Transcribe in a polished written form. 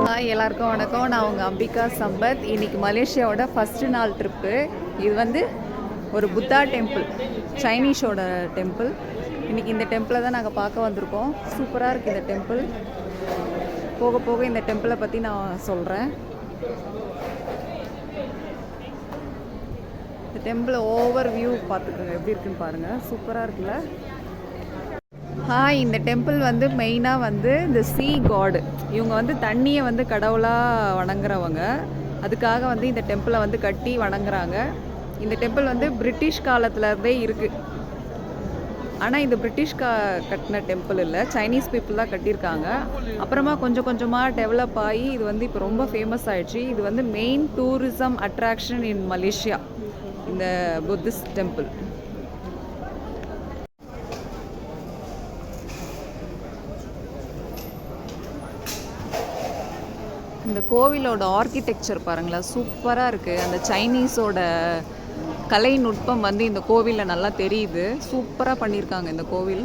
Hi எல்லாருக்கும் வணக்கம். நான் உங்கள் அம்பிகா சம்பத். இன்றைக்கி மலேசியாவோட ஃபஸ்ட்டு நாள் ட்ரிப்பு. இது வந்து ஒரு புத்தா டெம்பிள், சைனீஸோட டெம்பிள். இன்றைக்கி இந்த டெம்பிளை தான் நாங்கள் பார்க்க வந்திருக்கோம். சூப்பராக இருக்குது இந்த டெம்பிள். போக போக இந்த டெம்பிளை பற்றி நான் சொல்கிறேன். இந்த டெம்பிள் ஓவர் வியூ பார்த்துக்கோங்க, எப்படி இருக்குன்னு பாருங்கள். சூப்பராக இருக்குல்ல. இந்த டெம்பிள் வந்து மெயினாக வந்து இந்த சீ காடு, இவங்க வந்து தண்ணியை வந்து கடவுளாக வணங்குறவங்க. அதுக்காக வந்து இந்த டெம்பிளை வந்து கட்டி வணங்குறாங்க. இந்த டெம்பிள் வந்து பிரிட்டிஷ் காலத்துலேருந்தே இருக்குது. ஆனால் இந்த பிரிட்டிஷ் கட்டின டெம்பிள் இல்லை, சைனீஸ் பீப்புள் தான் கட்டியிருக்காங்க. அப்புறமா கொஞ்சம் கொஞ்சமாக டெவலப் ஆகி இது வந்து இப்போ ரொம்ப ஃபேமஸ் ஆகிடுச்சு. இது வந்து main tourism attraction in Malaysia, இந்த புத்திஸ்ட் டெம்பிள். இந்த கோவிலோட ஆர்கிடெக்சர் பாருங்களேன், சூப்பராக இருக்குது. அந்த சைனீஸோட கலை நுட்பம் வந்து இந்த கோவிலில் நல்லா தெரியுது. சூப்பராக பண்ணியிருக்காங்க இந்த கோவில்.